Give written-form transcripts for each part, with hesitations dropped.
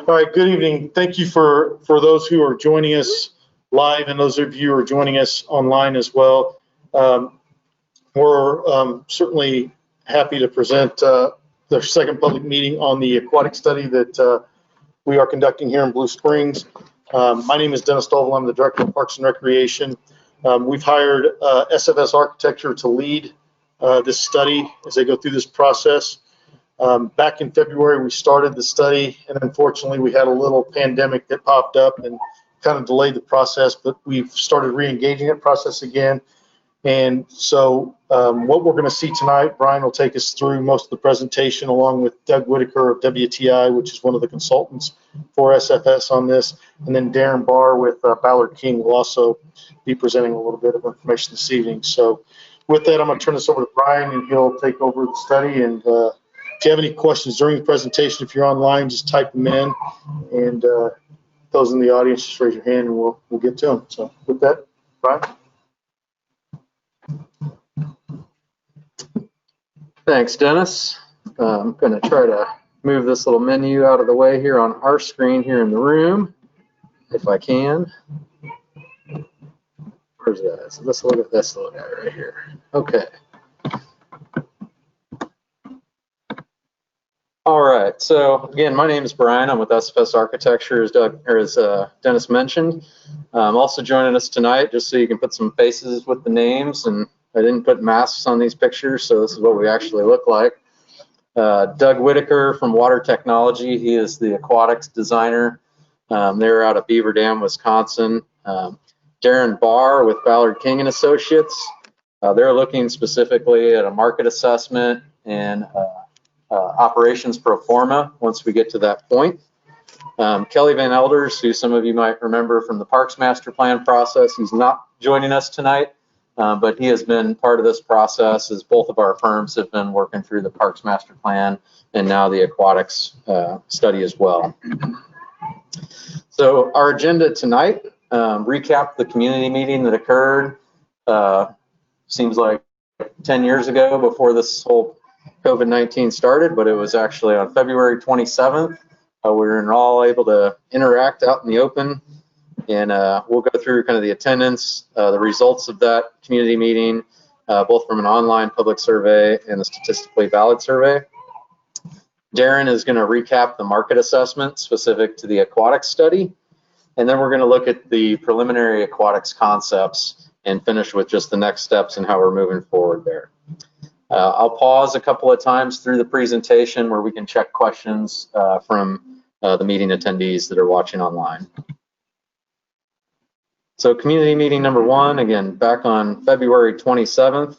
All right, good evening. Thank you for those who are joining us live and those of you who are joining us online as well. We're certainly happy to present the second public meeting on the aquatic study that we are conducting here in Blue Springs. My name is Dennis Stovall. I'm the Director of Parks and Recreation. We've hired SFS Architecture to lead this study as they go through this process. Back in February, we started the study, and unfortunately, we had a little pandemic that popped up and kind of delayed the process, but we've started re-engaging that process again. And so what we're going to see tonight, Brian will take us through most of the presentation along with Doug Whitaker of WTI, which is one of the consultants for SFS on this. And then Darren Barr with Ballard King will also be presenting a little bit of information this evening. So with that, I'm going to turn this over to Brian, and he'll take over the study. And if you have any questions during the presentation, if you're online, just type them in. And those in the audience, just raise your hand and we'll get to them. So with that, Brian. Thanks, Dennis. I'm going to try to move this little menu out of the way here on our screen here in the room, if I can. Where's that? So let's look at this little guy right here. Okay. All right. So again, my name is Brian. I'm with SFS Architecture, as Dennis mentioned. Also joining us tonight, just so you can put some faces with the names, and I didn't put masks on these pictures, so this is what we actually look like. Doug Whitaker from Water Technology. He is the aquatics designer. They're out of Beaver Dam, Wisconsin. Darren Barr with Ballard King and Associates. They're looking specifically at a market assessment and operations pro forma once we get to that point. Kelly Van Elders, who some of you might remember from the Parks Master Plan process, he's not joining us tonight. But he has been part of this process as both of our firms have been working through the Parks Master Plan and now the aquatics study as well. So our agenda tonight, recap the community meeting that occurred, seems like 10 years ago before this whole COVID-19 started, but it was actually on February 27th. We were all able to interact out in the open. And we'll go through kind of the attendance, the results of that community meeting, both from an online public survey and the statistically valid survey. Darren is going to recap the market assessment specific to the aquatics study. And then we're going to look at the preliminary aquatics concepts and finish with just the next steps and how we're moving forward there. I'll pause a couple of times through the presentation where we can check questions from the meeting attendees that are watching online. So community meeting number one, again, back on February 27th,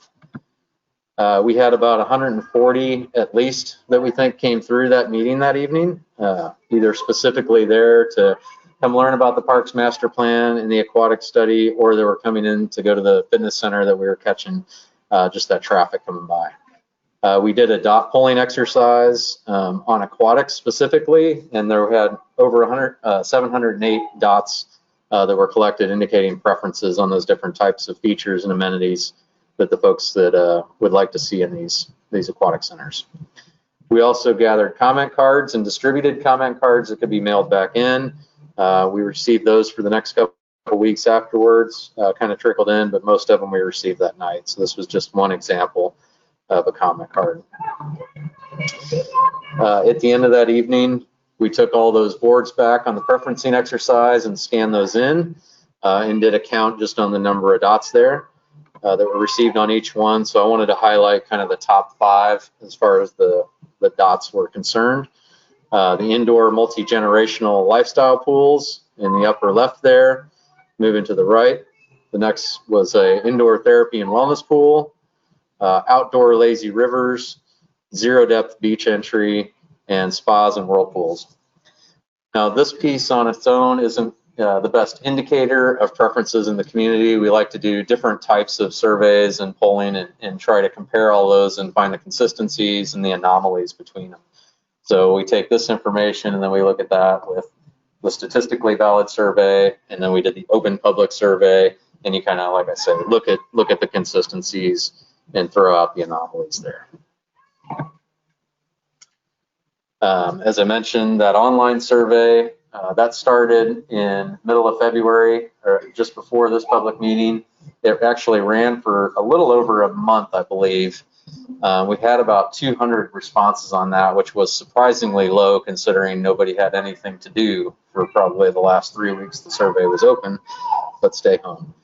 we had about 140 at least that we think came through that meeting that evening, either specifically there to come learn about the Parks Master Plan and the aquatic study, or they were coming in to go to the fitness center that we were catching just that traffic coming by. We did a dot polling exercise on aquatics specifically, and there had over 708 dots that were collected indicating preferences on those different types of features and amenities that the folks that would like to see in these aquatic centers. We also gathered comment cards and distributed comment cards that could be mailed back in. We received those for the next couple of weeks afterwards, kind of trickled in, but most of them we received that night. So this was just one example of a comment card. At the end of that evening, we took all those boards back on the preferencing exercise and scanned those in and did a count just on the number of dots there that were received on each one. So I wanted to highlight kind of the top 5 as far as the dots were concerned. The indoor multi-generational lifestyle pools in the upper left there. Moving to the right, the next was a indoor therapy and wellness pool, outdoor lazy rivers, zero depth beach entry, and spas and whirlpools. Now, this piece on its own isn't the best indicator of preferences in the community. We like to do different types of surveys and polling and try to compare all those and find the consistencies and the anomalies between them. So we take this information and then we look at that with the statistically valid survey, and then we did the open public survey, and you kind of, like I said, look at the consistencies and throw out the anomalies there. As I mentioned, that online survey, that started in middle of February, or just before this public meeting. It actually ran for a little over a month, I believe. We had about 200 responses on that, which was surprisingly low considering nobody had anything to do for probably the last 3 weeks the survey was open, but stay home.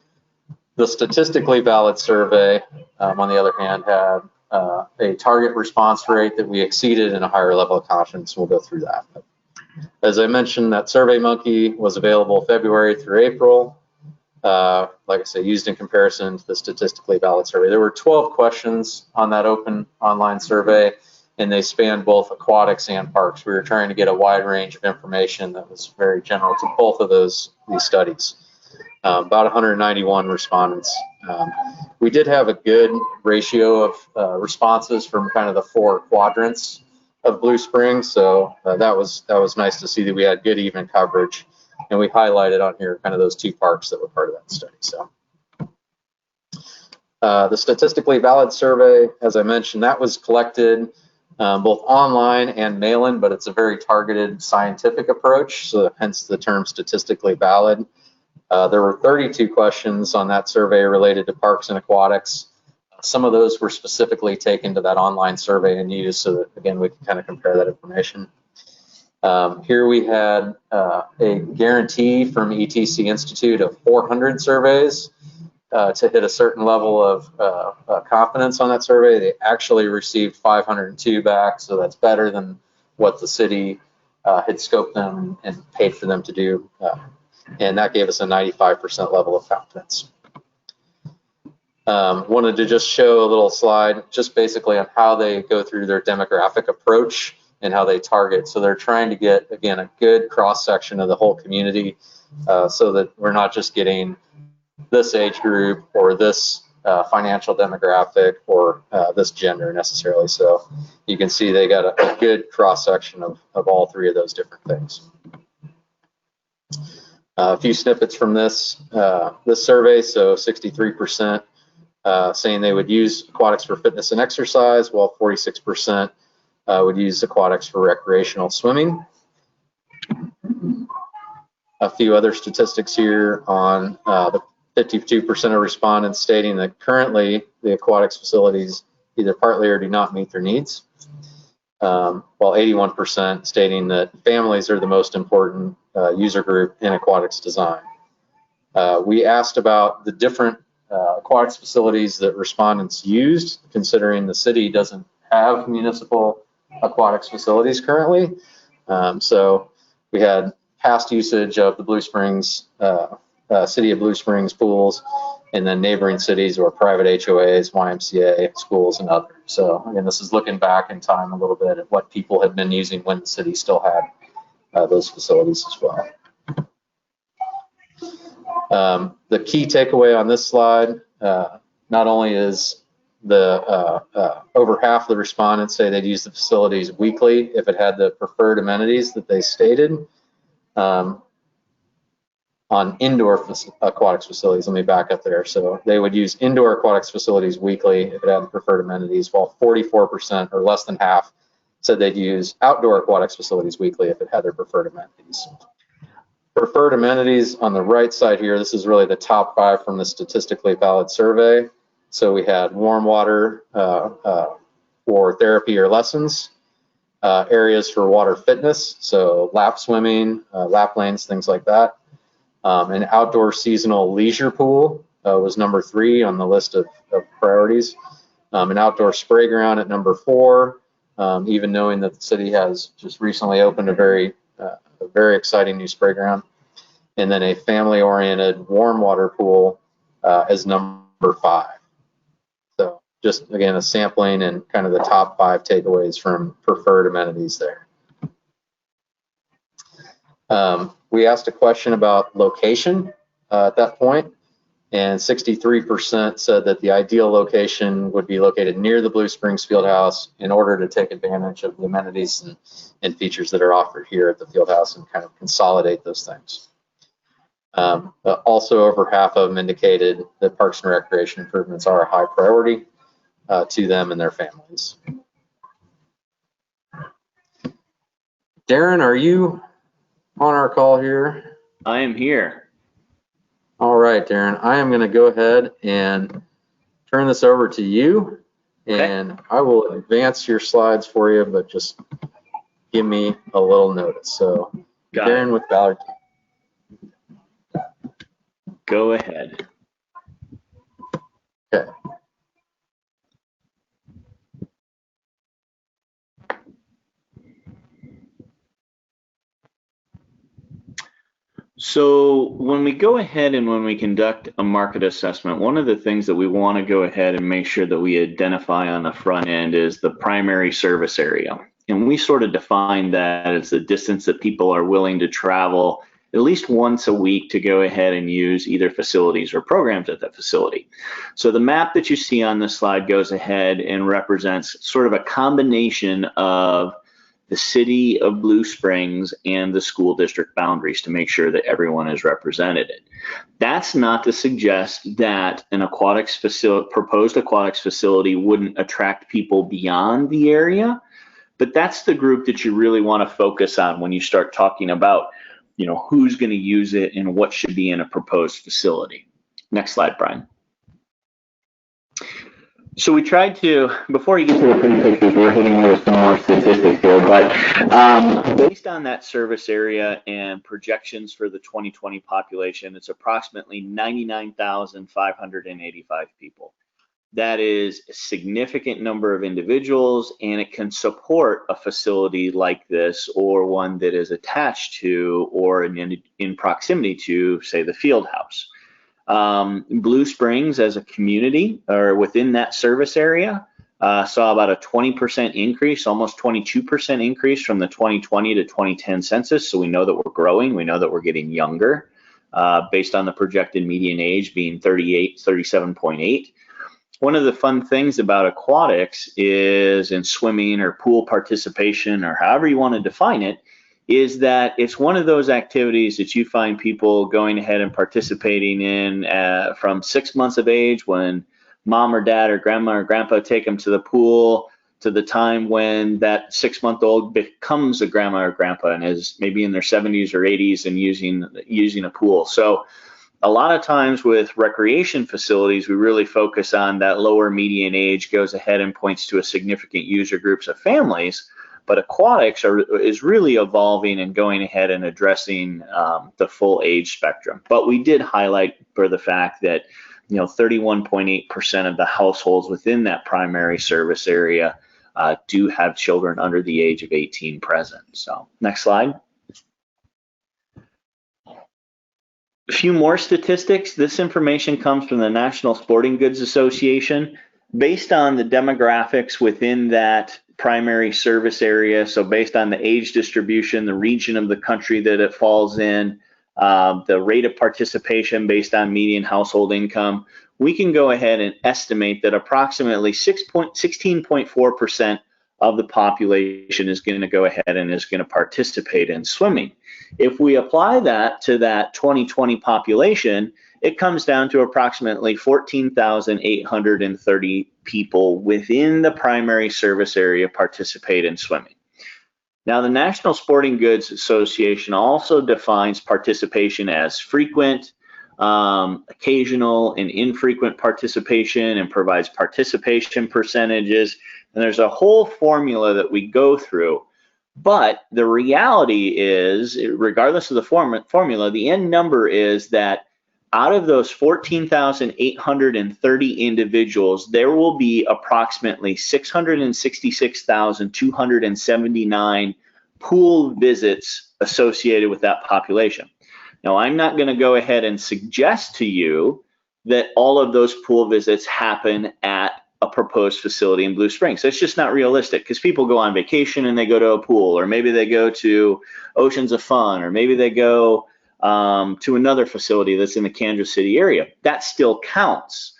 The statistically valid survey, on the other hand, had a target response rate that we exceeded and a higher level of confidence. We'll go through that. But as I mentioned, that SurveyMonkey was available February through April. Like I say, used in comparison to the statistically valid survey. There were 12 questions on that open online survey, and they spanned both aquatics and parks. We were trying to get a wide range of information that was very general to both of these studies. About 191 respondents. We did have a good ratio of responses from kind of the 4 quadrants of Blue Springs, so that was nice to see that we had good even coverage. And we highlighted on here kind of those 2 parks that were part of that study. So the statistically valid survey, as I mentioned, that was collected both online and mail-in, but it's a very targeted scientific approach, so hence the term statistically valid. There were 32 questions on that survey related to parks and aquatics. Some of those were specifically taken to that online survey and used so that, again, we can kind of compare that information. Here we had a guarantee from ETC Institute of 400 surveys to hit a certain level of confidence on that survey. They actually received 502 back, so that's better than what the city had scoped them and paid for them to do. And that gave us a 95% level of confidence. Wanted to just show a little slide just basically on how they go through their demographic approach and how they target. So they're trying to get, again, a good cross-section of the whole community so that we're not just getting this age group or this financial demographic or this gender necessarily. So you can see they got a good cross-section of all 3 of those different things. A few snippets from this survey. So 63% saying they would use aquatics for fitness and exercise, while 46% would use aquatics for recreational swimming. A few other statistics here on the 52% of respondents stating that currently the aquatics facilities either partly or do not meet their needs, while 81% stating that families are the most important user group in aquatics design. We asked about the different aquatics facilities that respondents used, considering the city doesn't have municipal aquatics facilities currently. So we had past usage of the Blue Springs, City of Blue Springs pools, and then neighboring cities or private HOAs, YMCA, schools, and others. So again, this is looking back in time a little bit at what people had been using when the city still had those facilities as well. The key takeaway on this slide, not only is the over half of the respondents say they'd use the facilities weekly if it had the preferred amenities that they stated. On indoor aquatics facilities, let me back up there. So they would use indoor aquatics facilities weekly if it had the preferred amenities, while 44% or less than half said they'd use outdoor aquatics facilities weekly if it had their preferred amenities. Preferred amenities on the right side here, this is really the top 5 from the statistically valid survey. So we had warm water for therapy or lessons, areas for water fitness, so lap swimming, lap lanes, things like that. An outdoor seasonal leisure pool was number 3 on the list of priorities. An outdoor spray ground at number 4, even knowing that the city has just recently opened a very exciting new spray ground. And then a family-oriented warm water pool as number 5. So just, again, a sampling and kind of the top 5 takeaways from preferred amenities there. We asked a question about location at that point, and 63% said that the ideal location would be located near the Blue Springs Fieldhouse in order to take advantage of the amenities and features that are offered here at the Fieldhouse and kind of consolidate those things. Also, over half of them indicated that Parks and Recreation improvements are a high priority to them and their families. Darren, are you on our call here? I am here. All right, Darren, I am going to go ahead and turn this over to you, and I will advance your slides for you, but just give me a little notice. So, Got Darren it. with Ballard. Go ahead. Okay. So when we go ahead and when we conduct a market assessment, one of the things that we want to go ahead and make sure that we identify on the front end is the primary service area. And we sort of define that as the distance that people are willing to travel at least once a week to go ahead and use either facilities or programs at that facility. So the map that you see on this slide goes ahead and represents sort of a combination of the city of Blue Springs and the school district boundaries to make sure that everyone is represented. That's not to suggest that an aquatics facility, proposed aquatics facility, wouldn't attract people beyond the area, but that's the group that you really want to focus on when you start talking about, you know, who's going to use it and what should be in a proposed facility. Next slide, Brian. So we tried to, before you get to the pretty pictures, we're hitting with some more statistics here, but based on that service area and projections for the 2020 population, it's approximately 99,585 people. That is a significant number of individuals, and it can support a facility like this or one that is attached to or in proximity to, say, the field house. Blue Springs as a community or within that service area saw about a 20% increase, almost 22% increase from the 2020 to 2010 census. So we know that we're growing. We know that we're getting younger based on the projected median age being 37.8. One of the fun things about aquatics is in swimming or pool participation or however you want to define it, is that it's one of those activities that you find people going ahead and participating in from 6 months of age when mom or dad or grandma or grandpa take them to the pool to the time when that 6-month-old becomes a grandma or grandpa and is maybe in their 70s or 80s and using a pool. So a lot of times with recreation facilities, we really focus on that lower median age goes ahead and points to a significant user groups of families. But aquatics is really evolving and going ahead and addressing the full age spectrum. But we did highlight for the fact that 31.8% of the households within that primary service area do have children under the age of 18 present. So next slide. A few more statistics. This information comes from the National Sporting Goods Association. Based on the demographics within that primary service area, so based on the age distribution, the region of the country that it falls in, the rate of participation based on median household income, we can go ahead and estimate that approximately 16.4% of the population is going to go ahead and is going to participate in swimming. If we apply that to that 2020 population, it comes down to approximately 14,830 people within the primary service area participate in swimming. Now, the National Sporting Goods Association also defines participation as frequent, occasional, and infrequent participation and provides participation percentages. And there's a whole formula that we go through. But the reality is, regardless of the formula, the end number is that out of those 14,830 individuals, there will be approximately 666,279 pool visits associated with that population. Now, I'm not going to go ahead and suggest to you that all of those pool visits happen at a proposed facility in Blue Springs. That's just not realistic because people go on vacation and they go to a pool, or maybe they go to Oceans of Fun, or maybe they go to another facility that's in the Kansas City area. That still counts,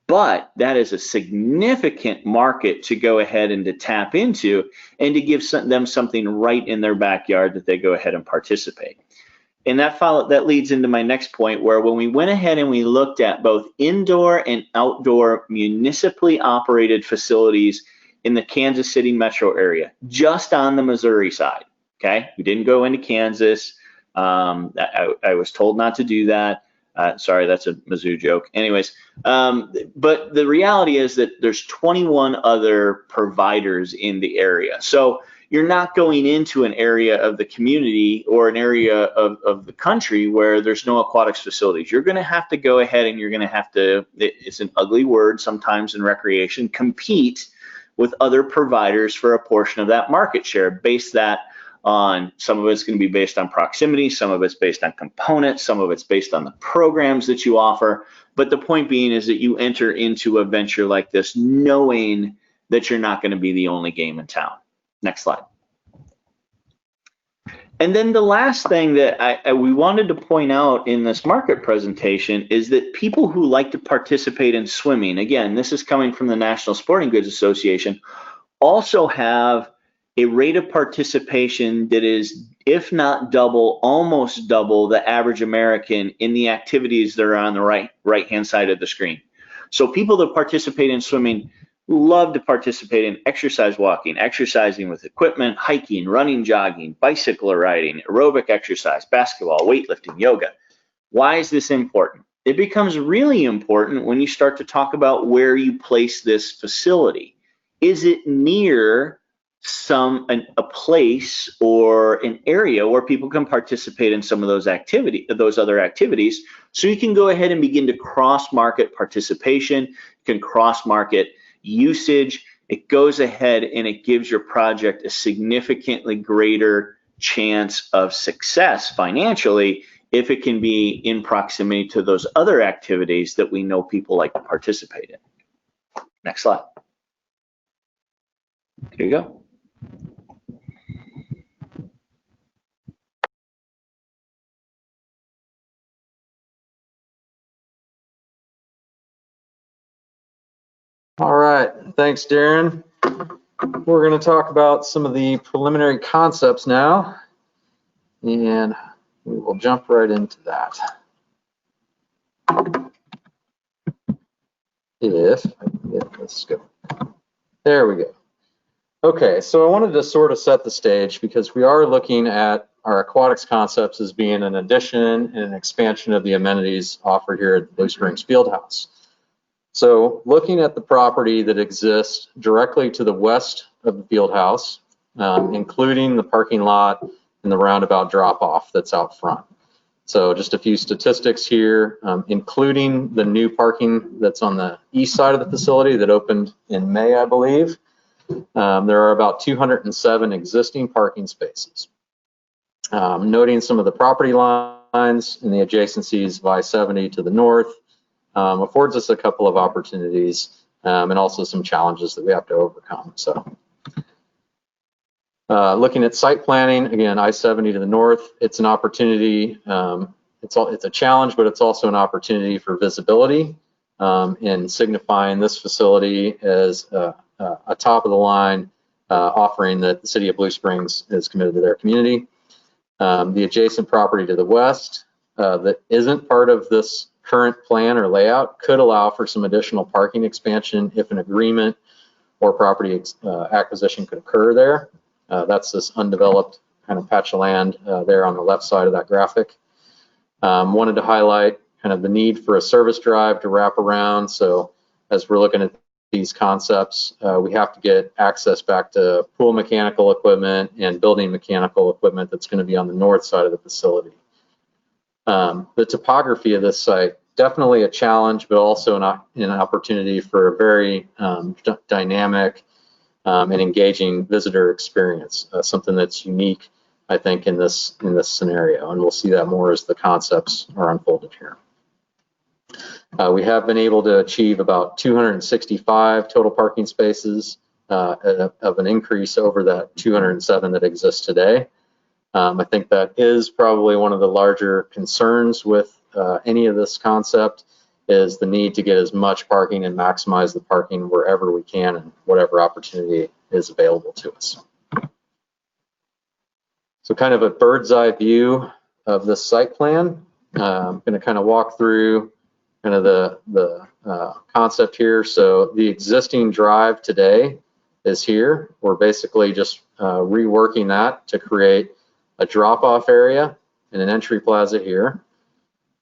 but that is a significant market to go ahead and to tap into and to give them something right in their backyard that they go ahead and participate. And that leads into my next point, where when we went ahead and we looked at both indoor and outdoor municipally operated facilities in the Kansas City metro area, just on the Missouri side, Okay, we didn't go into Kansas. I was told not to do that. Sorry, that's a Mizzou joke. Anyways, but the reality is that there's 21 other providers in the area. So you're not going into an area of the community or an area of the country where there's no aquatics facilities. You're going to have to go ahead and you're going to have to, it's an ugly word sometimes in recreation, compete with other providers for a portion of that market share. Base that on, some of it's going to be based on proximity, some of it's based on components, some of it's based on the programs that you offer. But the point being is that you enter into a venture like this knowing that you're not going to be the only game in town. Next slide. And then the last thing that we wanted to point out in this market presentation is that people who like to participate in swimming, again, this is coming from the National Sporting Goods Association, also have a rate of participation that is, if not double, almost double the average American in the activities that are on the right-hand side of the screen. So people that participate in swimming love to participate in exercise walking, exercising with equipment, hiking, running, jogging, bicycle riding, aerobic exercise, basketball, weightlifting, yoga. Why is this important? It becomes really important when you start to talk about where you place this facility. Is it near a place or an area where people can participate in some of those other activities, so you can go ahead and begin to cross-market participation, you can cross-market usage. It goes ahead and it gives your project a significantly greater chance of success financially if it can be in proximity to those other activities that we know people like to participate in. Next slide. Here you go. All right, thanks, Darren. We're going to talk about some of the preliminary concepts now, and we will jump right into that. Let's go. There we go. Okay, so I wanted to sort of set the stage because we are looking at our aquatics concepts as being an addition and an expansion of the amenities offered here at Blue Springs Fieldhouse. So looking at the property that exists directly to the west of the field house, including the parking lot and the roundabout drop-off that's out front. So just a few statistics here, including the new parking that's on the east side of the facility that opened in May, I believe. There are about 207 existing parking spaces. Noting some of the property lines and the adjacencies of I-70 to the north, affords us a couple of opportunities and also some challenges that we have to overcome. So looking at site planning, again, I-70 to the north, it's an opportunity. It's a challenge, but it's also an opportunity for visibility in signifying this facility as a top of the line offering that the city of Blue Springs is committed to their community. The adjacent property to the west that isn't part of this current plan or layout could allow for some additional parking expansion if an agreement or property acquisition could occur there. That's this undeveloped kind of patch of land there on the left side of that graphic. Wanted to highlight kind of the need for a service drive to wrap around. So as we're looking at these concepts, we have to get access back to pool mechanical equipment and building mechanical equipment that's going to be on the north side of the facility. The topography of this site, definitely a challenge, but also an opportunity for a very dynamic and engaging visitor experience, something that's unique, I think, in this scenario, and we'll see that more as the concepts are unfolded here. We have been able to achieve about 265 total parking spaces of an increase over that 207 that exists today. I think that is probably one of the larger concerns with any of this concept, is the need to get as much parking and maximize the parking wherever we can and whatever opportunity is available to us. So kind of a bird's eye view of this site plan. I'm going to kind of walk through kind of the concept here. So the existing drive today is here. We're basically just reworking that to create a drop-off area and an entry plaza here.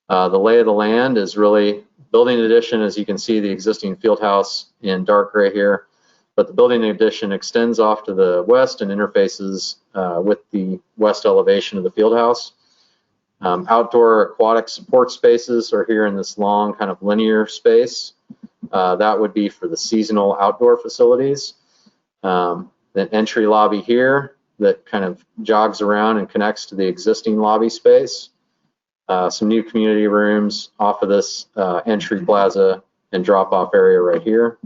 The lay of the land is really building addition. As you can see, the existing field house in dark gray here, but the building addition extends off to the west and interfaces with the west elevation of the field house. Outdoor aquatic support spaces are here in this long kind of linear space. That would be for the seasonal outdoor facilities. The entry lobby here that kind of jogs around and connects to the existing lobby space. Some new community rooms off of this entry plaza and drop-off area right here.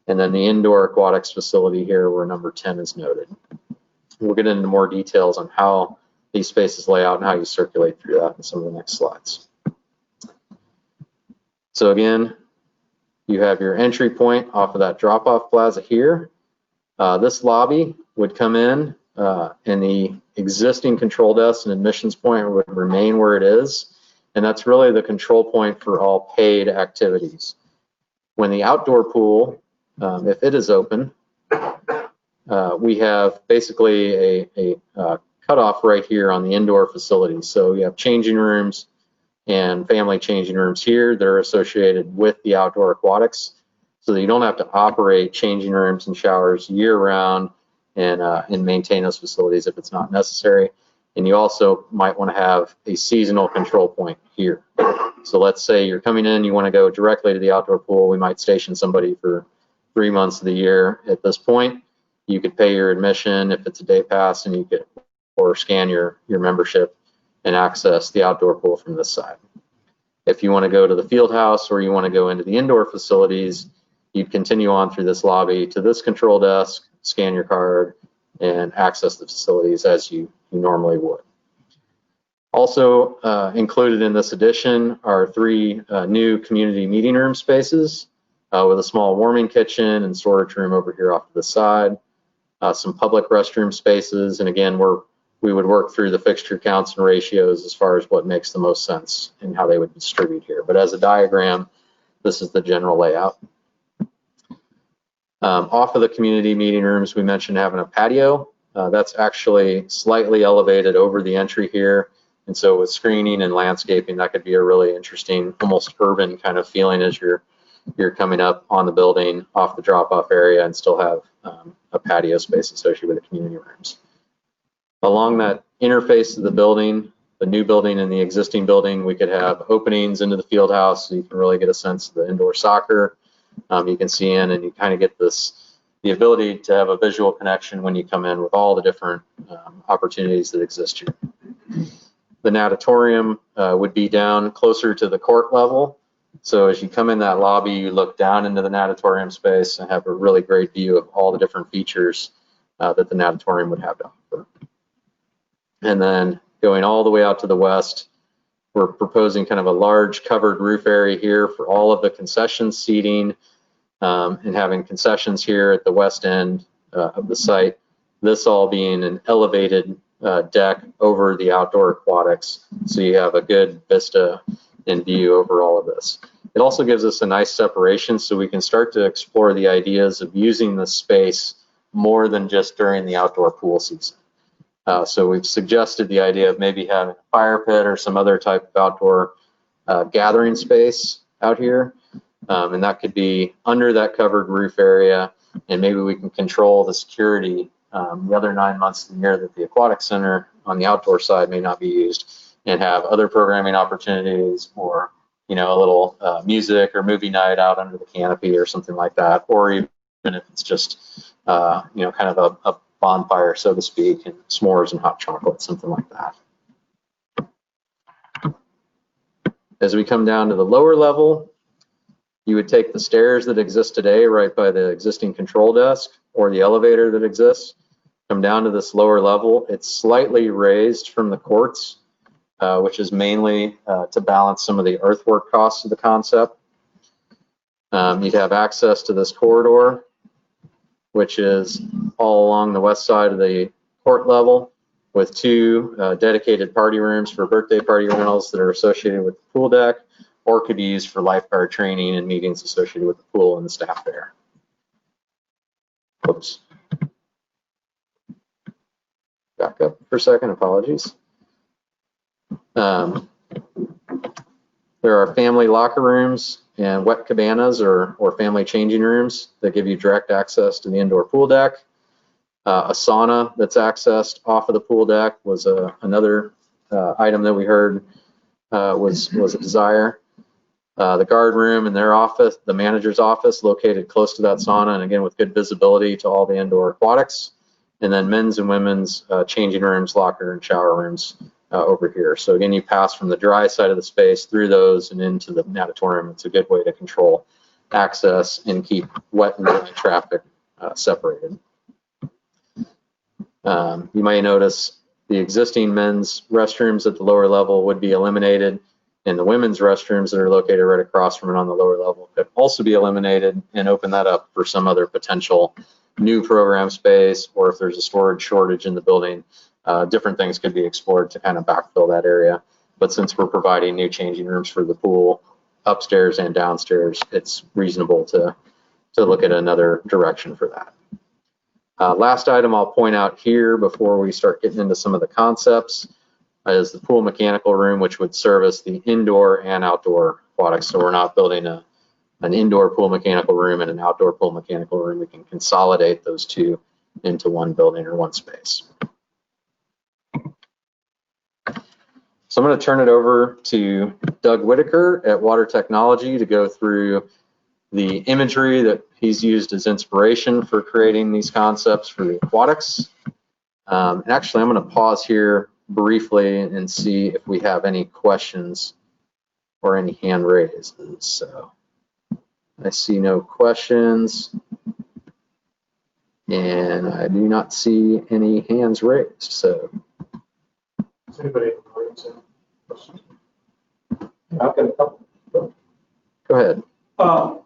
And then the indoor aquatics facility here where number 10 is noted. We'll get into more details on how these spaces lay out and how you circulate through that in some of the next slides. So again, you have your entry point off of that drop-off plaza here. This lobby would come in and the existing control desk and admissions point would remain where it is. And that's really the control point for all paid activities. When the outdoor pool, if it is open, we have basically a cutoff right here on the indoor facilities. So you have changing rooms and family changing rooms here that are associated with the outdoor aquatics, so that you don't have to operate changing rooms and showers year round and maintain those facilities if it's not necessary. And you also might want to have a seasonal control point here. So let's say you're coming in, you want to go directly to the outdoor pool. We might station somebody for 3 months of the year. At this point, you could pay your admission if it's a day pass, and you could or scan your membership and access the outdoor pool from this side. If you want to go to the field house or you want to go into the indoor facilities, you'd continue on through this lobby to this control desk, scan your card, and access the facilities as you normally would. Also included in this edition are 3 new community meeting room spaces with a small warming kitchen and storage room over here off to the side, some public restroom spaces, and again, we would work through the fixture counts and ratios as far as what makes the most sense and how they would distribute here. But as a diagram, this is the general layout. Off of the community meeting rooms, we mentioned having a patio. That's actually slightly elevated over the entry here. And so with screening and landscaping, that could be a really interesting, almost urban kind of feeling as you're coming up on the building off the drop-off area and still have a patio space associated with the community rooms. Along that interface of the building, the new building and the existing building, we could have openings into the field house so you can really get a sense of the indoor soccer. You can see in and you kind of get the ability to have a visual connection when you come in with all the different opportunities that exist here. The natatorium would be down closer to the court level. So as you come in that lobby, you look down into the natatorium space and have a really great view of all the different features that the natatorium would have to offer. And then going all the way out to the west, we're proposing kind of a large covered roof area here for all of the concession seating and having concessions here at the west end of the site. This all being an elevated deck over the outdoor aquatics, so you have a good vista and view over all of this. It also gives us a nice separation so we can start to explore the ideas of using the space more than just during the outdoor pool season. So we've suggested the idea of maybe having a fire pit or some other type of outdoor gathering space out here. And that could be under that covered roof area, and maybe we can control the security the other 9 months of the year that the aquatic center on the outdoor side may not be used, and have other programming opportunities, or a little music or movie night out under the canopy or something like that, or even if it's just kind of a bonfire, so to speak, and s'mores and hot chocolate, something like that. As we come down to the lower level, you would take the stairs that exist today right by the existing control desk or the elevator that exists, come down to this lower level. It's slightly raised from the courts, which is mainly to balance some of the earthwork costs of the concept. You'd have access to this corridor, which is all along the west side of the court level, with 2 dedicated party rooms for birthday party rentals that are associated with the pool deck, or could be used for lifeguard training and meetings associated with the pool and the staff there. Oops. back up for a second, apologies. There are family locker rooms and wet cabanas or family changing rooms that give you direct access to the indoor pool deck. A sauna that's accessed off of the pool deck was another item that we heard was a desire. The guard room and their office, the manager's office, located close to that sauna, and again with good visibility to all the indoor aquatics. And then men's and women's changing rooms, locker and shower rooms over here. So again, you pass from the dry side of the space through those and into the natatorium. It's a good way to control access and keep wet and dry traffic separated. You might notice the existing men's restrooms at the lower level would be eliminated, and the women's restrooms that are located right across from it on the lower level could also be eliminated and open that up for some other potential new program space, or if there's a storage shortage in the building, different things could be explored to kind of backfill that area. But since we're providing new changing rooms for the pool upstairs and downstairs, it's reasonable to look at another direction for that. Last item I'll point out here before we start getting into some of the concepts is the pool mechanical room, which would service the indoor and outdoor aquatics. So we're not building an indoor pool mechanical room and an outdoor pool mechanical room. We can consolidate those two into one building or one space. So I'm going to turn it over to Doug Whitaker at Water Technology to go through the imagery that he's used as inspiration for creating these concepts for the aquatics. And actually, I'm going to pause here briefly and see if we have any questions or any hand raises. So I see no questions, and I do not see any hands raised. So, Does anybody have any questions? I've got a couple. Go ahead.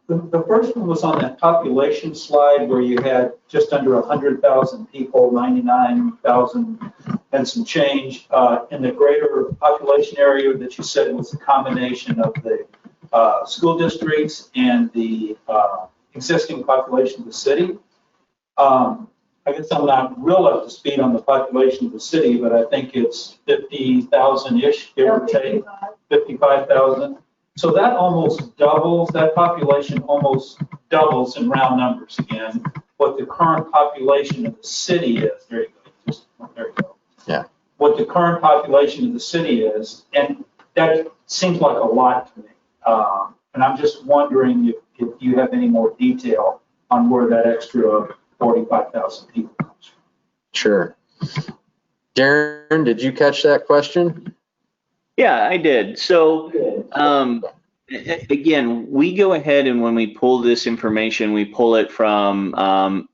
The first one was on that population slide where you had just under 100,000 people, 99,000 and some change. In the greater population area that you said was a combination of the school districts and the existing population of the city. I guess I'm not real up to speed on the population of the city, but I think it's 50,000-ish, give or take, 55,000. So that almost doubles, that population almost doubles in round numbers again, what the current population of the city is. There you go. There you go. Yeah. What the current population of the city is, and that seems like a lot to me. And I'm just wondering if you have any more detail on where that extra 45,000 people comes from. Sure. Darren, did you catch that question? Yeah, I did. So again, we go ahead and when we pull this information, we pull it from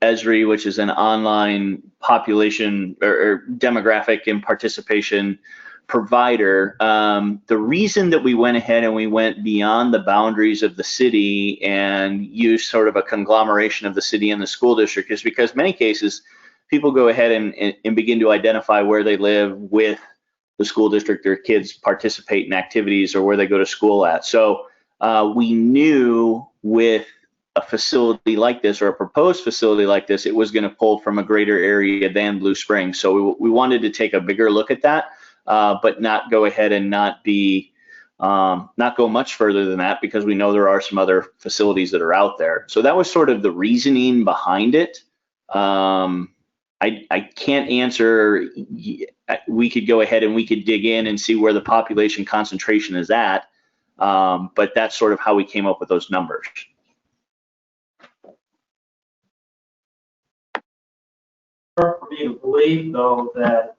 Esri, which is an online population or demographic and participation provider. The reason that we went ahead and we went beyond the boundaries of the city and used sort of a conglomeration of the city and the school district is because in many cases, people go ahead and begin to identify where they live with the school district, their kids participate in activities or where they go to school at. So we knew with a facility like this or a proposed facility like this, it was going to pull from a greater area than Blue Springs. So we wanted to take a bigger look at that, but not go ahead and not go much further than that because we know there are some other facilities that are out there. So that was sort of the reasoning behind it. I can't answer. We could go ahead and we could dig in and see where the population concentration is at, but that's sort of how we came up with those numbers. For me to believe, though, that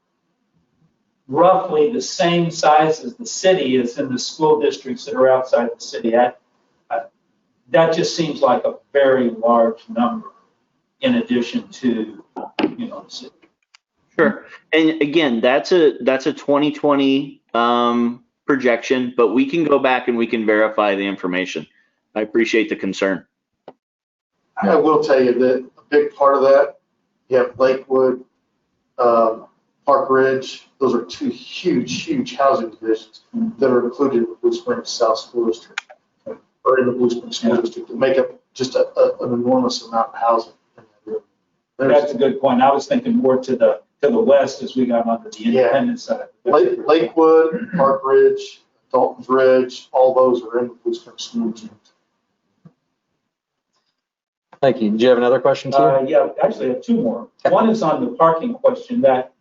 roughly the same size as the city is in the school districts that are outside the city. That just seems like a very large number in addition to, the city. Sure. And again, that's a 2020 projection, but we can go back and we can verify the information. I appreciate the concern. I will tell you that a big part of that, you have Lakewood, Park Ridge. Those are two huge housing divisions that are included in the Blue Springs South School District, or in the Blue Springs School District, to make up just an enormous amount of housing. That's a good point. I was thinking more to the to the west as we got onto the Independence side. Lakewood, Park Ridge, Dalton's Ridge, all those are in the Blue Springs school district. Thank you. Do you have another question, too? Yeah, actually I have two more. One is on the parking question, that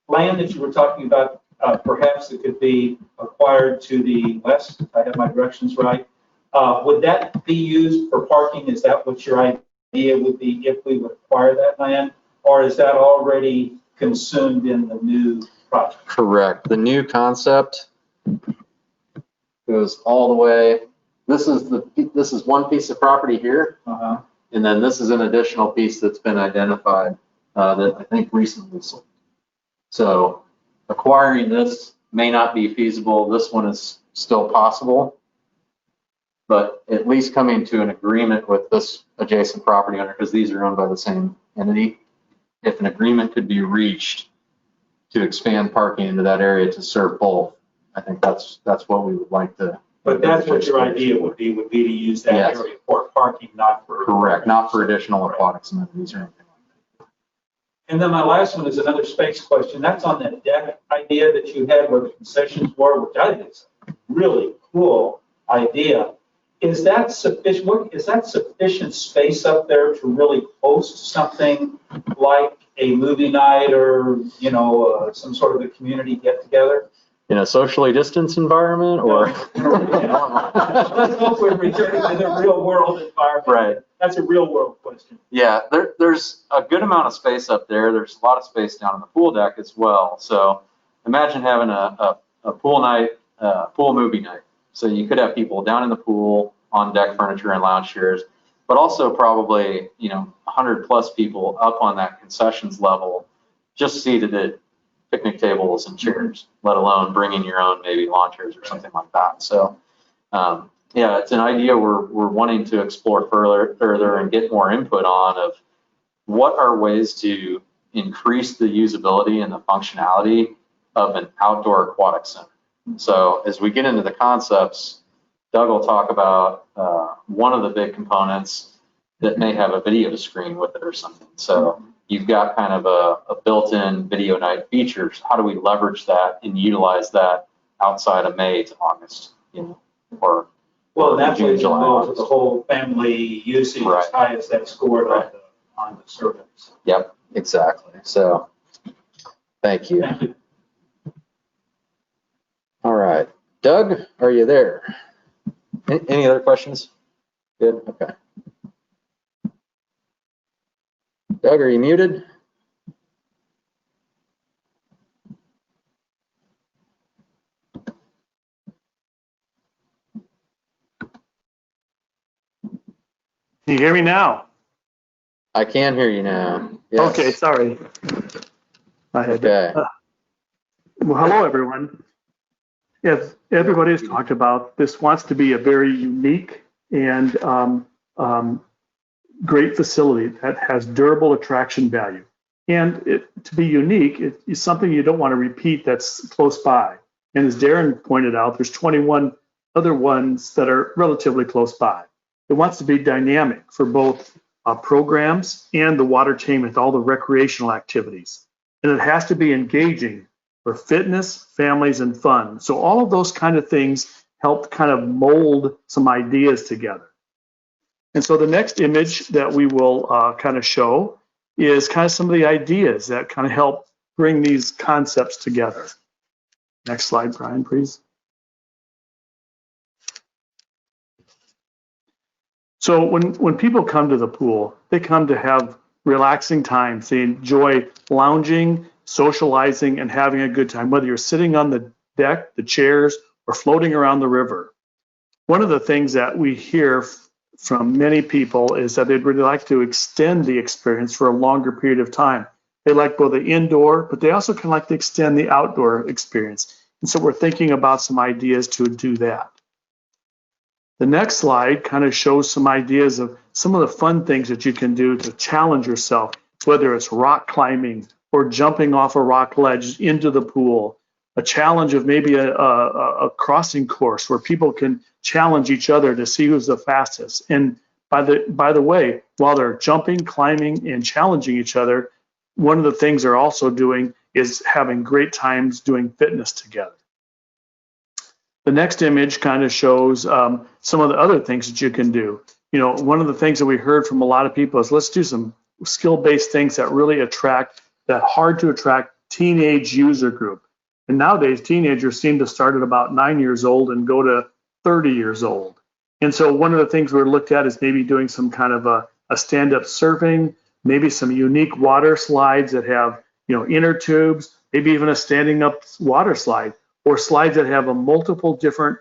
land that you were talking about, perhaps it could be acquired to the west, if I have my directions right. Would that be used for parking? Is that what your idea would be if we would acquire that land? Or is that already consumed in the new project? Correct. The new concept goes all the way. This is one piece of property here, and then this is an additional piece that's been identified that I think recently sold. So acquiring this may not be feasible. This one is still possible, but at least coming to an agreement with this adjacent property owner, because these are owned by the same entity. If an agreement could be reached to expand parking into that area to serve both, I think that's what we would like to. But that's what your idea would be to use that Yes. area for parking, not for. Correct, not for additional aquatics amenities or anything like that. And then my last one is another space question. That's on that deck idea that you had where the concessions were, which I think is a really cool idea. Is that sufficient? Is that sufficient space up there to really host something like a movie night or, you know, some sort of a community get together? In a socially distanced environment, or? Let's hope we're returning to the real world environment. Right. That's a real world question. Yeah, there's a good amount of space up there. There's a lot of space down on the pool deck as well. So imagine having a pool night, pool movie night. So you could have people down in the pool on deck furniture and lounge chairs, but also probably, 100 plus people up on that concessions level, just seated at picnic tables and chairs, let alone bringing your own maybe lawn chairs or something like that. So yeah, it's an idea we're wanting to explore further and get more input on of what are ways to increase the usability and the functionality of an outdoor aquatic center. So as we get into the concepts, Doug will talk about one of the big components that may have a video screen with it or something. So you've got kind of a built-in video night features. How do we leverage that and utilize that outside of May to August, or well, that's June, what July, involves August. the whole family usage as high as that scored on the surveys. Yep, exactly. So thank you. Thank you. All right, Doug, are you there? Any other questions? Good, okay. Doug, are you muted? Can you hear me now? I can hear you now. Yes. Okay, sorry. I had Okay. well, hello, everyone. As everybody has talked about, this wants to be a very unique and great facility that has durable attraction value. And to be unique, it's something you don't want to repeat that's close by. And as Darren pointed out, there's 21 other ones that are relatively close by. It wants to be dynamic for both programs and the watertainment, all the recreational activities. And it has to be engaging for fitness, families, and fun. So all of those kind of things help kind of mold some ideas together. And so the next image that we will kind of show is kind of some of the ideas that kind of help bring these concepts together. Next slide, Brian, please. So when people come to the pool, they come to have relaxing times. They enjoy lounging, socializing, and having a good time, whether you're sitting on the deck, the chairs, or floating around the river. One of the things that we hear from many people is that they'd really like to extend the experience for a longer period of time. They like both the indoor, but they also can like to extend the outdoor experience. And so we're thinking about some ideas to do that. The next slide kind of shows some ideas of some of the fun things that you can do to challenge yourself, whether it's rock climbing or jumping off a rock ledge into the pool, a challenge of maybe a crossing course where people can challenge each other to see who's the fastest. And by the way, while they're jumping, climbing, and challenging each other, one of the things they're also doing is having great times doing fitness together. The next image kind of shows some of the other things that you can do. You know, one of the things that we heard from a lot of people is let's do some skill-based things that really attract that hard to attract teenage user group. And nowadays, teenagers seem to start at about 9 years old and go to 30 years old. And so one of the things we're looked at is maybe doing some kind of a stand-up surfing, maybe some unique water slides that have, you know, inner tubes, maybe even a standing up water slide, or slides that have a multiple different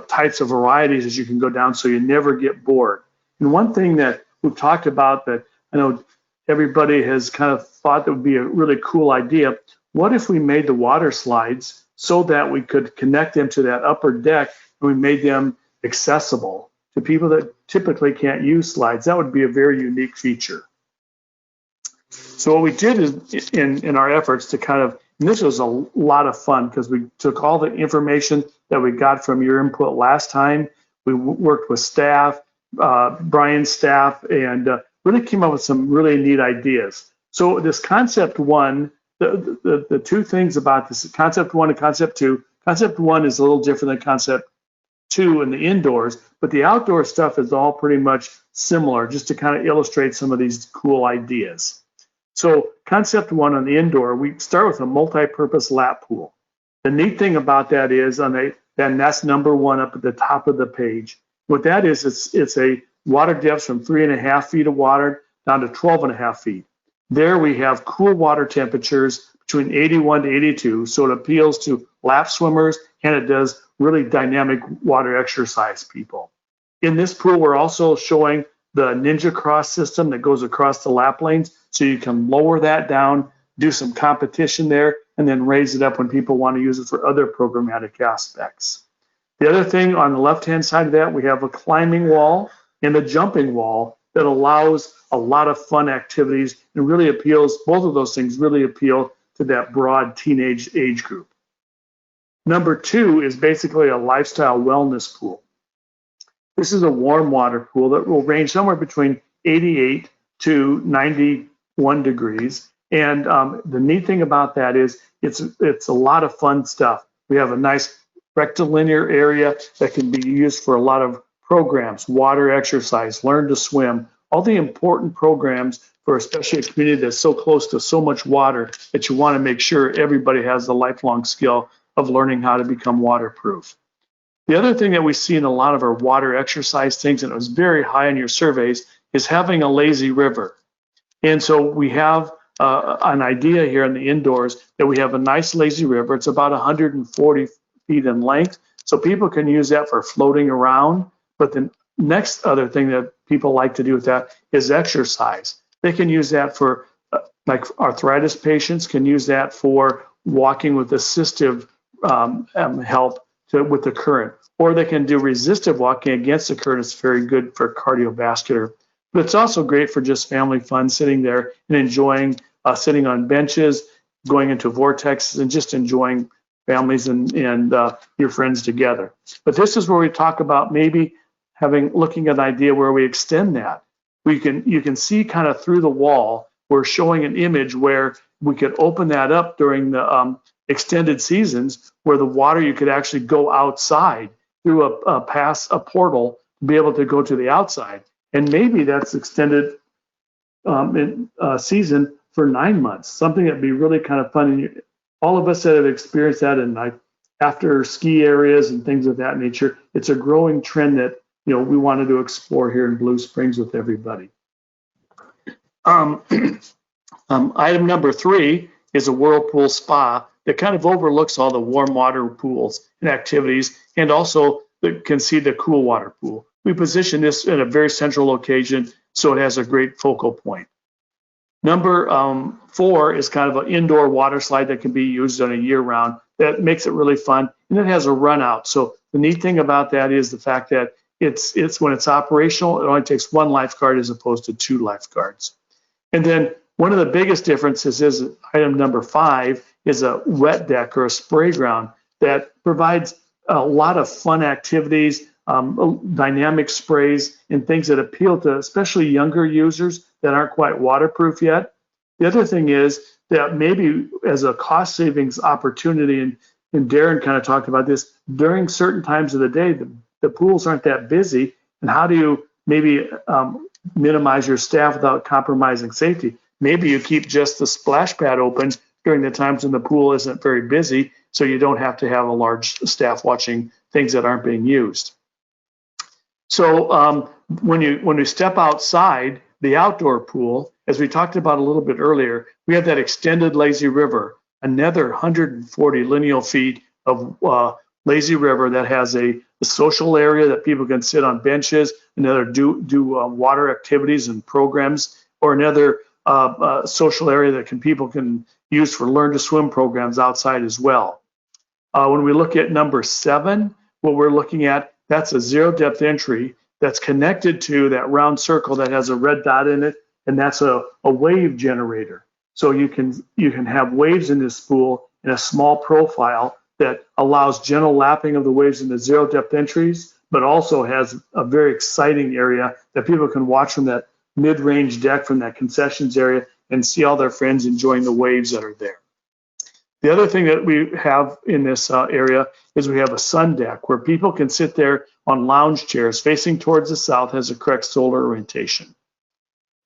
types of varieties as you can go down so you never get bored. And one thing that we've talked about that I know everybody has kind of thought that would be a really cool idea, what if we made the water slides so that we could connect them to that upper deck and we made them accessible to people that typically can't use slides? That would be a very unique feature. So what we did is in our efforts to kind of, and this was a lot of fun because we took all the information that we got from your input last time. We worked with staff, Brian's staff, and really came up with some really neat ideas. So this concept one, the two things about this, concept one and concept two. Concept one is a little different than concept two in the indoors, but the outdoor stuff is all pretty much similar, just to kind of illustrate some of these cool ideas. So concept one on the indoor, we start with a multi-purpose lap pool. The neat thing about that is, and that's number one up at the top of the page. What that is, it's a water depth from 3.5 feet of water down to 12.5 feet. There we have cool water temperatures between 81 to 82, so it appeals to lap swimmers and it does really dynamic water exercise people. In this pool, we're also showing the Ninja Cross system that goes across the lap lanes, so you can lower that down, do some competition there, and then raise it up when people want to use it for other programmatic aspects. The other thing on the left-hand side of that, we have a climbing wall and a jumping wall that allows a lot of fun activities and really appeals, both of those things really appeal to that broad teenage age group. Number two is basically a lifestyle wellness pool. This is a warm water pool that will range somewhere between 88 to 91 degrees. And the neat thing about that is it's a lot of fun stuff. We have a nice rectilinear area that can be used for a lot of programs, water exercise, learn to swim, all the important programs for especially a community that's so close to so much water that you want to make sure everybody has the lifelong skill of learning how to become waterproof. The other thing that we see in a lot of our water exercise things, and it was very high in your surveys, is having a lazy river. And so we have an idea here in the indoors that we have a nice lazy river. It's about 140 feet in length, so people can use that for floating around. But the next other thing that people like to do with that is exercise. They can use that for, like arthritis patients can use that for walking with assistive help with the current. Or they can do resistive walking against the current. It's very good for cardiovascular. But it's also great for just family fun, sitting there and enjoying sitting on benches, going into vortexes, and just enjoying families and your friends together. But this is where we talk about maybe looking at an idea where we extend that. You can see kind of through the wall, we're showing an image where we could open that up during the extended seasons, where the water, you could actually go outside through a portal to be able to go to the outside. And maybe that's extended season for 9 months, something that'd be really kind of fun. And all of us that have experienced that in after ski areas and things of that nature, it's a growing trend that we wanted to explore here in Blue Springs with everybody. Item number 3 is a whirlpool spa that kind of overlooks all the warm water pools and activities, and also can see the cool water pool. We position this in a very central location, so it has a great focal point. Number 4 is kind of an indoor water slide that can be used on a year-round. That makes it really fun, and it has a run out. So the neat thing about that is the fact that it's when it's operational, it only takes 1 lifeguard as opposed to 2 lifeguards. And then one of the biggest differences is item number 5 is a wet deck or a spray ground that provides a lot of fun activities, dynamic sprays, and things that appeal to especially younger users that aren't quite waterproof yet. The other thing is that maybe as a cost savings opportunity, and Darren kind of talked about this, during certain times of the day, the pools aren't that busy. And how do you maybe minimize your staff without compromising safety? Maybe you keep just the splash pad open during the times when the pool isn't very busy, so you don't have to have a large staff watching things that aren't being used. So when you step outside the outdoor pool, as we talked about a little bit earlier, we have that extended lazy river, another 140 lineal feet of lazy river that has a social area that people can sit on benches, another do water activities and programs, or another social area that people can use for learn to swim programs outside as well. When we look at number 7, what we're looking at, that's a zero depth entry that's connected to that round circle that has a red dot in it, and that's a wave generator. So you can have waves in this pool in a small profile that allows gentle lapping of the waves in the zero depth entries, but also has a very exciting area that people can watch from that mid-range deck from that concessions area and see all their friends enjoying the waves that are there. The other thing that we have in this area is we have a sun deck where people can sit there on lounge chairs facing towards the south, has a correct solar orientation.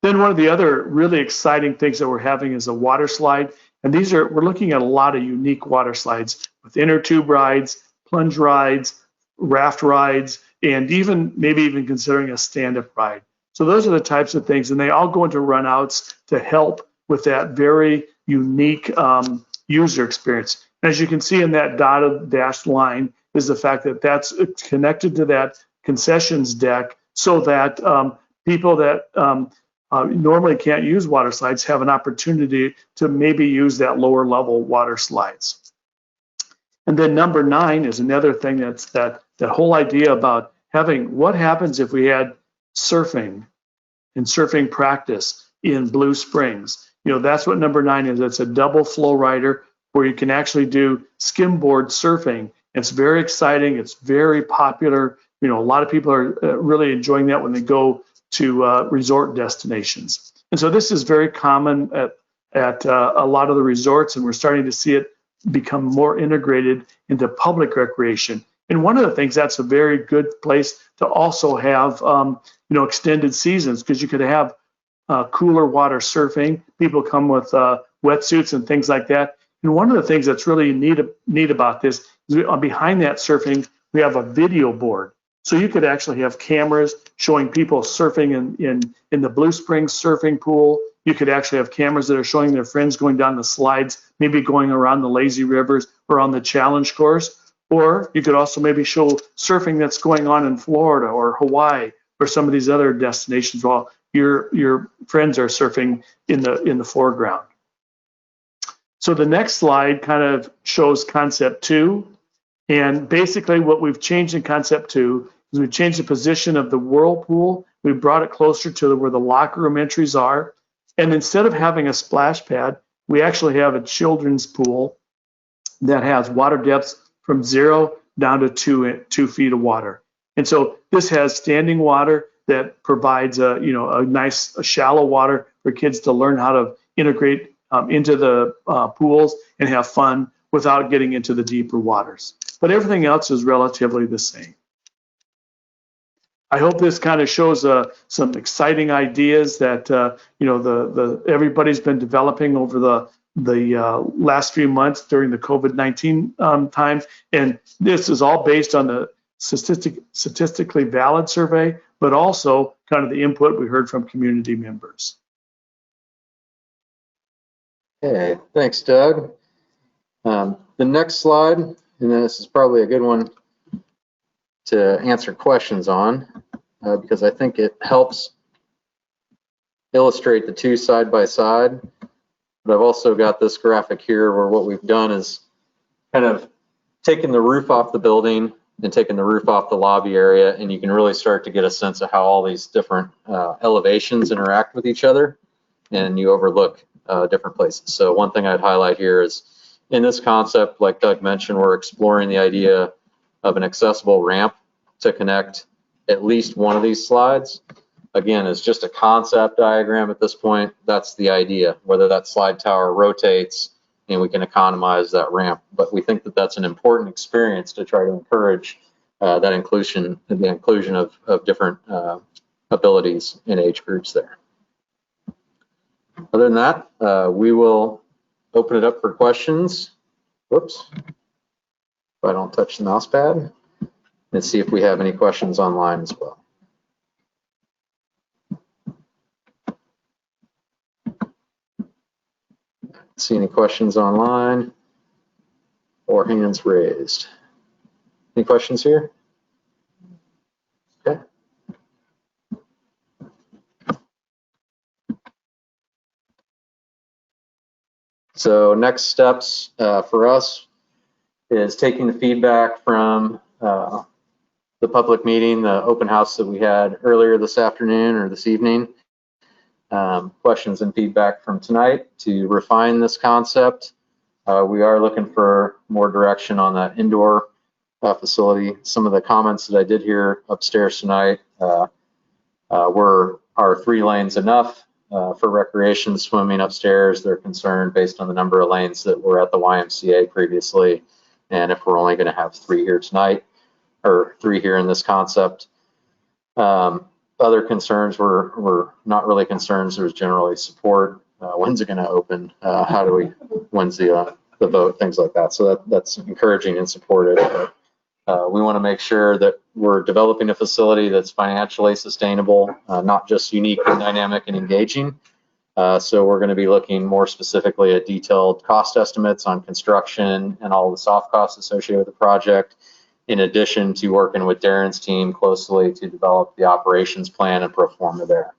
Then one of the other really exciting things that we're having is a water slide. And we're looking at a lot of unique water slides with inner tube rides, plunge rides, raft rides, and maybe even considering a stand-up ride. So those are the types of things, and they all go into runouts to help with that very unique user experience. And as you can see in that dotted dashed line is the fact that that's connected to that concessions deck so that people that normally can't use water slides have an opportunity to maybe use that lower level water slides. And then number 9 is another thing that's that whole idea about having what happens if we had surfing and surfing practice in Blue Springs. That's what number 9 is. It's a double flow rider where you can actually do skimboard surfing. It's very exciting. It's very popular. A lot of people are really enjoying that when they go to resort destinations. And so this is very common at a lot of the resorts, and we're starting to see it become more integrated into public recreation. And one of the things that's a very good place to also have, extended seasons, because you could have cooler water surfing. People come with wetsuits and things like that. And one of the things that's really neat about this is behind that surfing, we have a video board. So you could actually have cameras showing people surfing in the Blue Springs surfing pool. You could actually have cameras that are showing their friends going down the slides, maybe going around the lazy rivers or on the challenge course. Or you could also maybe show surfing that's going on in Florida or Hawaii or some of these other destinations while your friends are surfing in the foreground. So the next slide kind of shows concept 2. And basically what we've changed in concept 2 is we've changed the position of the whirlpool. We brought it closer to where the locker room entries are. And instead of having a splash pad, we actually have a children's pool that has water depths from 0 down to 2 feet of water. And so this has standing water that provides a nice shallow water for kids to learn how to integrate into the pools and have fun without getting into the deeper waters. But everything else is relatively the same. I hope this kind of shows some exciting ideas that everybody's been developing over the last few months during the COVID-19 times, and this is all based on the statistically valid survey, but also kind of the input we heard from community members. Okay, thanks, Doug. The next slide, and then this is probably a good one to answer questions on because I think it helps illustrate the two side by side. But I've also got this graphic here where what we've done is kind of taken the roof off the building and taken the roof off the lobby area, and you can really start to get a sense of how all these different elevations interact with each other, and you overlook different places. So one thing I'd highlight here is in this concept, like Doug mentioned, we're exploring the idea of an accessible ramp to connect at least one of these slides. again, is just a concept diagram at this point. That's the idea, whether that slide tower rotates and we can economize that ramp. But we think that that's an important experience to try to encourage that inclusion, the inclusion of different abilities in age groups there. Other than that, we will open it up for questions. Whoops. If I don't touch the mouse pad, and see if we have any questions online as well. See any questions online or hands raised? Any questions here? Okay. So next steps for us is taking the feedback from the public meeting, the open house that we had earlier this afternoon or this evening. Questions and feedback from tonight to refine this concept. We are looking for more direction on that indoor facility. Some of the comments that I did hear upstairs tonight are 3 lanes enough for recreation swimming upstairs? They're concerned based on the number of lanes that were at the YMCA previously, and if we're only going to have 3 here tonight, or 3 here in this concept. Other concerns were not really concerns. There was generally support. When's it going to open? When's the vote? Things like that. So that's encouraging and supportive. We want to make sure that we're developing a facility that's financially sustainable, not just unique and dynamic and engaging. So we're going to be looking more specifically at detailed cost estimates on construction and all the soft costs associated with the project, in addition to working with Darren's team closely to develop the operations plan and pro forma there.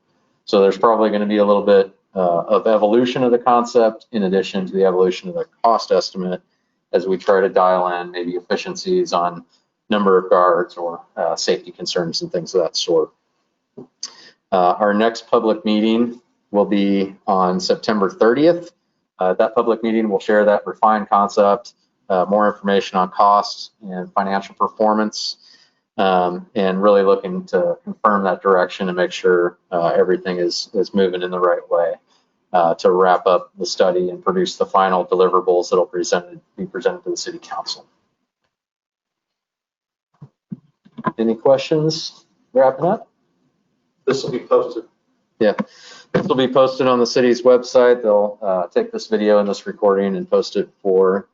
So there's probably going to be a little bit of evolution of the concept in addition to the evolution of the cost estimate as we try to dial in maybe efficiencies on number of guards or safety concerns and things of that sort. Our next public meeting will be on September 30th. That public meeting will share that refined concept, more information on costs and financial performance, and really looking to confirm that direction and make sure everything is moving in the right way to wrap up the study and produce the final deliverables that will be presented to the City Council. Any questions wrapping up? This will be posted. Yeah, this will be posted on the city's website. They'll take this video and this recording and post it for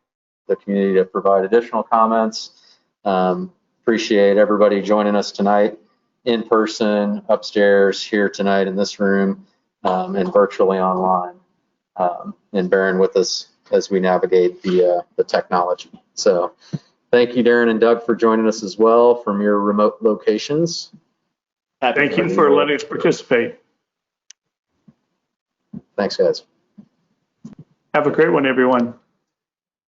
the community to provide additional comments. Appreciate everybody joining us tonight in person, upstairs, here tonight in this room, and virtually online, and bearing with us as we navigate the technology. So thank you, Darren and Doug, for joining us as well from your remote locations. Thank you for letting us participate. Thanks, guys. Have a great one, everyone.